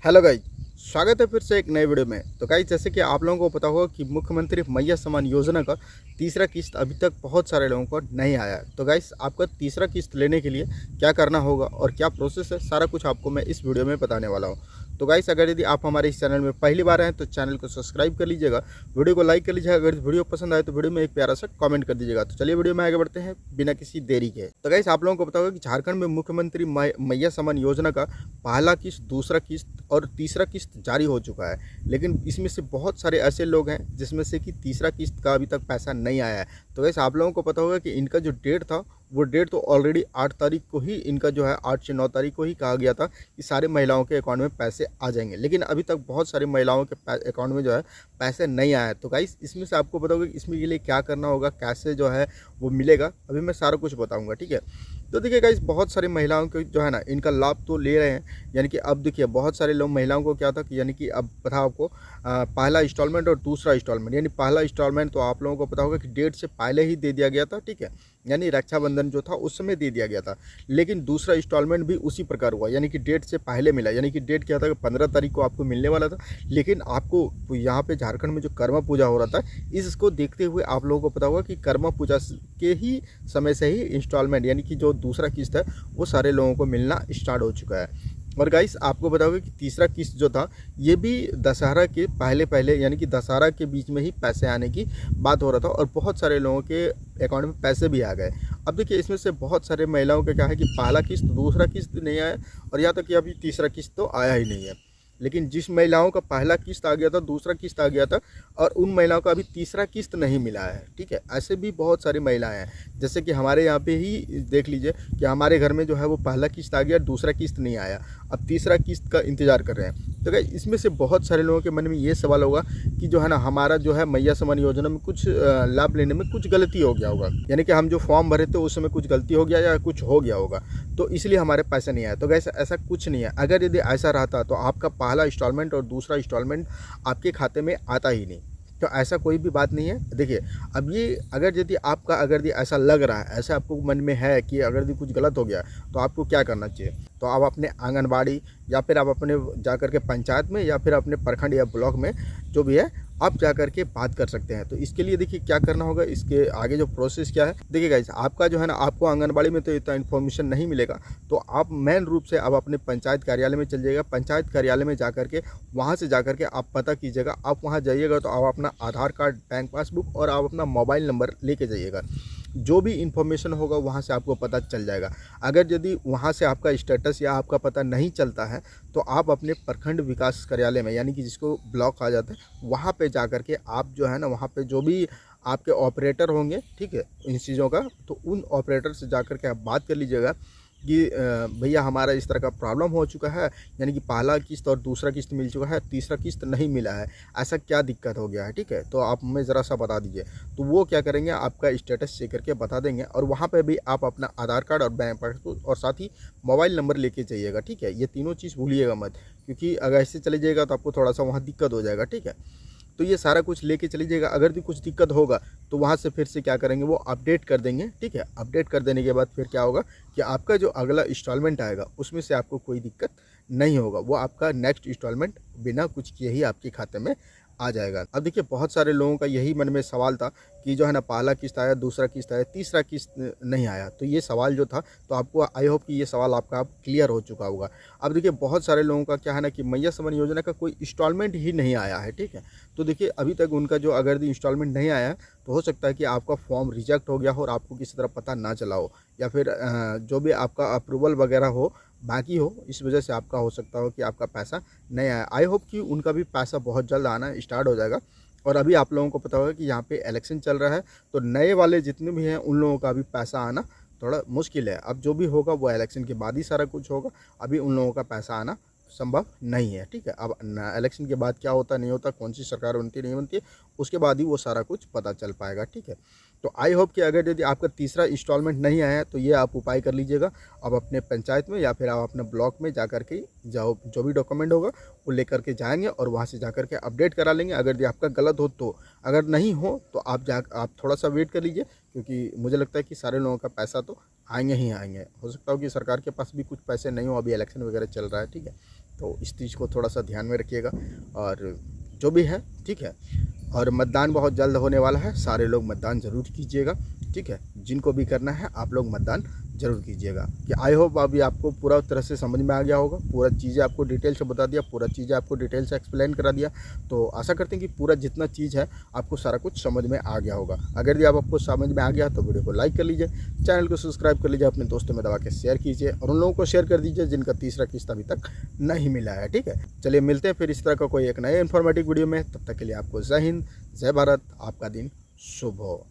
Hello guys, स्वागत है फिर से एक नए वीडियो में। तो गाइज, जैसे कि आप लोगों को पता होगा कि मुख्यमंत्री मैया सम्मान योजना का तीसरा किस्त अभी तक बहुत सारे लोगों को नहीं आया है। तो गाइज, आपका तीसरा किस्त लेने के लिए क्या करना होगा और क्या प्रोसेस है, सारा कुछ आपको मैं इस वीडियो में बताने वाला हूँ। तो गाइज, अगर यदि आप हमारे इस चैनल में पहली बार हैं तो चैनल को सब्सक्राइब कर लीजिएगा, वीडियो को लाइक कर लीजिएगा। अगर वीडियो पसंद आए तो वीडियो में एक प्यारा सा कमेंट कर दीजिएगा। तो चलिए वीडियो में आगे बढ़ते हैं बिना किसी देरी के। तो गाइज, आप लोगों को पता होगा कि झारखंड में मुख्यमंत्री मैया सम्मान योजना का पहला किस्त, दूसरा किस्त और तीसरा किस्त जारी हो चुका है। लेकिन इसमें से बहुत सारे ऐसे लोग हैं जिसमें से कि तीसरा किस्त का अभी तक पैसा नहीं आया है। तो वैसे आप लोगों को पता होगा कि इनका जो डेट था वो डेट तो ऑलरेडी 8 तारीख को ही, इनका जो है 8 से 9 तारीख को ही कहा गया था कि सारे महिलाओं के अकाउंट में पैसे आ जाएंगे। लेकिन अभी तक बहुत सारी महिलाओं के अकाउंट में जो है पैसे नहीं आए। तो गाइस, इसमें से आपको पता होगा कि इसमें के लिए क्या करना होगा, कैसे जो है वो मिलेगा, अभी मैं सारा कुछ बताऊँगा। ठीक है, तो देखिए गाइस, बहुत सारी महिलाओं के जो है ना इनका लाभ तो ले रहे हैं। यानी कि अब देखिए, बहुत सारे लोग महिलाओं को क्या था कि यानी कि अब पता आपको पहला इंस्टॉलमेंट और दूसरा इंस्टॉलमेंट, यानी पहला इंस्टॉलमेंट तो आप लोगों को पता होगा कि डेट से पहले ही दे दिया गया था। ठीक है, यानी रक्षाबंधन जो था उस समय दे दिया गया था। लेकिन दूसरा इंस्टॉलमेंट भी उसी प्रकार हुआ, यानी कि डेट से पहले मिला। यानी कि डेट क्या था कि 15 तारीख को आपको मिलने वाला था। लेकिन आपको यहाँ पे झारखंड में जो कर्मा पूजा हो रहा था, इसको देखते हुए आप लोगों को पता होगा कि कर्मा पूजा के ही समय से ही इंस्टॉलमेंट, यानी कि जो दूसरा किस्त है वो सारे लोगों को मिलना स्टार्ट हो चुका है। और गाइस, आपको बताओगे कि तीसरा किस्त जो था ये भी दशहरा के पहले यानी कि दशहरा के बीच में ही पैसे आने की बात हो रहा था और बहुत सारे लोगों के अकाउंट में पैसे भी आ गए। अब देखिए, इसमें से बहुत सारे महिलाओं का क्या है कि पहला किस्त, दूसरा किस्त नहीं आया और यहाँ तक कि अभी तीसरा किस्त तो आया ही नहीं है। लेकिन जिस महिलाओं का पहला किस्त आ गया था, दूसरा किस्त आ गया था और उन महिलाओं का अभी तीसरा किस्त नहीं मिला है। ठीक है, ऐसे भी बहुत सारी महिलाएं हैं। जैसे कि हमारे यहाँ पे ही देख लीजिए कि हमारे घर में जो है वो पहला किस्त आ गया, दूसरा किस्त नहीं आया, अब तीसरा किस्त का इंतज़ार कर रहे हैं। तो क्या इसमें से बहुत सारे लोगों के मन में ये सवाल होगा कि जो है ना हमारा जो है मैया सम्मान योजना में कुछ लाभ लेने में कुछ गलती हो गया होगा, यानी कि हम जो फॉर्म भरे थे उस समय कुछ गलती हो गया या कुछ हो गया होगा, तो इसलिए हमारे पैसे नहीं आए। तो गैस, ऐसा कुछ नहीं है। अगर यदि ऐसा रहता तो आपका पहला इंस्टॉलमेंट और दूसरा इंस्टॉलमेंट आपके खाते में आता ही नहीं। तो ऐसा कोई भी बात नहीं है। देखिए, अब ये अगर यदि आपका अगर ऐसा लग रहा है, ऐसा आपको मन में है कि अगर यदि कुछ गलत हो गया, तो आपको क्या करना चाहिए? तो आप अपने आंगनबाड़ी या फिर आप अपने जा कर के पंचायत में या फिर अपने प्रखंड या ब्लॉक में जो भी है आप जा कर के बात कर सकते हैं। तो इसके लिए देखिए क्या करना होगा, इसके आगे जो प्रोसेस क्या है। देखिए गाइस, आपका जो है ना, आपको आंगनबाड़ी में तो इतना इन्फॉर्मेशन नहीं मिलेगा। तो आप मेन रूप से आप अपने पंचायत कार्यालय में चल जाइएगा। पंचायत कार्यालय में जा कर के वहाँ से जा कर के आप पता कीजिएगा। आप वहाँ जाइएगा तो आप अपना आधार कार्ड, बैंक पासबुक और आप अपना मोबाइल नंबर लेके जाइएगा। जो भी इन्फॉर्मेशन होगा वहाँ से आपको पता चल जाएगा। अगर यदि वहाँ से आपका स्टेटस या आपका पता नहीं चलता है तो आप अपने प्रखंड विकास कार्यालय में, यानी कि जिसको ब्लॉक कहा जाता है, वहाँ पे जा कर के आप जो है ना, वहाँ पे जो भी आपके ऑपरेटर होंगे, ठीक है, इन चीज़ों का, तो उन ऑपरेटर से जा कर के आप बात कर लीजिएगा कि भैया हमारा इस तरह का प्रॉब्लम हो चुका है, यानी कि पहला किस्त और दूसरा किस्त मिल चुका है, तीसरा किस्त नहीं मिला है, ऐसा क्या दिक्कत हो गया है? ठीक है, तो आप हमें ज़रा सा बता दीजिए। तो वो क्या करेंगे, आपका स्टेटस चेक करके बता देंगे और वहाँ पे भी आप अपना आधार कार्ड और बैंक पासबुक और साथ ही मोबाइल नंबर लेके जाइएगा। ठीक है, ये तीनों चीज़ भूलिएगा मत, क्योंकि अगर ऐसे चले जाइएगा तो आपको थोड़ा सा वहाँ दिक्कत हो जाएगा। ठीक है, तो ये सारा कुछ लेके चली जाइएगा। अगर भी कुछ दिक्कत होगा तो वहाँ से फिर से क्या करेंगे, वो अपडेट कर देंगे। ठीक है, अपडेट कर देने के बाद फिर क्या होगा कि आपका जो अगला इंस्टॉलमेंट आएगा उसमें से आपको कोई दिक्कत नहीं होगा, वो आपका नेक्स्ट इंस्टॉलमेंट बिना कुछ किए ही आपके खाते में आ जाएगा। अब देखिए, बहुत सारे लोगों का यही मन में सवाल था कि जो है ना पहला किस्त आया, दूसरा किस्त आया, तीसरा किस्त नहीं आया। तो ये सवाल जो था, तो आपको आई होप कि ये सवाल आपका अब क्लियर हो चुका होगा। अब देखिए, बहुत सारे लोगों का क्या है ना कि मैया सम्मान योजना का कोई इंस्टॉलमेंट ही नहीं आया है। ठीक है, तो देखिए अभी तक उनका जो अगर इंस्टॉलमेंट नहीं आया है तो हो सकता है कि आपका फॉर्म रिजेक्ट हो गया हो और आपको किसी तरह पता ना चला हो, या फिर जो भी आपका अप्रूवल वगैरह हो बाकी हो, इस वजह से आपका हो सकता हो कि आपका पैसा नहीं आया। आई होप कि उनका भी पैसा बहुत जल्द आना स्टार्ट हो जाएगा। और अभी आप लोगों को पता होगा कि यहाँ पे इलेक्शन चल रहा है, तो नए वाले जितने भी हैं उन लोगों का भी पैसा आना थोड़ा मुश्किल है। अब जो भी होगा वो इलेक्शन के बाद ही सारा कुछ होगा, अभी उन लोगों का पैसा आना संभव नहीं है। ठीक है, अब इलेक्शन के बाद क्या होता नहीं होता, कौन सी सरकार बनती नहीं बनती है, उसके बाद ही वो सारा कुछ पता चल पाएगा। ठीक है, तो आई होप कि अगर यदि आपका तीसरा इंस्टॉलमेंट नहीं आया है तो ये आप उपाय कर लीजिएगा। अब अपने पंचायत में या फिर आप अपने ब्लॉक में जा कर के जाओ, जो भी डॉक्यूमेंट होगा वो लेकर के जाएंगे और वहाँ से जा कर के अपडेट करा लेंगे। अगर यदि आपका गलत हो तो, अगर नहीं हो तो आप थोड़ा सा वेट कर लीजिए, क्योंकि मुझे लगता है कि सारे लोगों का पैसा तो आएंगे ही आएंगे। हो सकता हो कि सरकार के पास भी कुछ पैसे नहीं हो, अभी इलेक्शन वगैरह चल रहा है। ठीक है, तो इस चीज़ को थोड़ा सा ध्यान में रखिएगा। और जो भी है ठीक है, और मतदान बहुत जल्द होने वाला है, सारे लोग मतदान ज़रूर कीजिएगा, ठीक है। जिनको भी करना है आप लोग मतदान ज़रूर कीजिएगा। कि आई होप अभी आपको पूरा तरह से समझ में आ गया होगा, पूरा चीज़ें आपको डिटेल से बता दिया, पूरा चीज़ें आपको डिटेल से एक्सप्लेन करा दिया। तो आशा करते हैं कि पूरा जितना चीज़ है आपको सारा कुछ समझ में आ गया होगा। अगर ये आपको समझ में आ गया तो वीडियो को लाइक कर लीजिए, चैनल को सब्सक्राइब कर लीजिए, अपने दोस्तों में दबा के शेयर कीजिए और उन लोगों को शेयर कर दीजिए जिनका तीसरा किस्त अभी तक नहीं मिला है, ठीक है। चलिए मिलते हैं फिर इस तरह का कोई एक नए इन्फॉर्मेटिव वीडियो में। तब तक के लिए आपको जय हिंद, जय भारत, आपका दिन शुभ हो।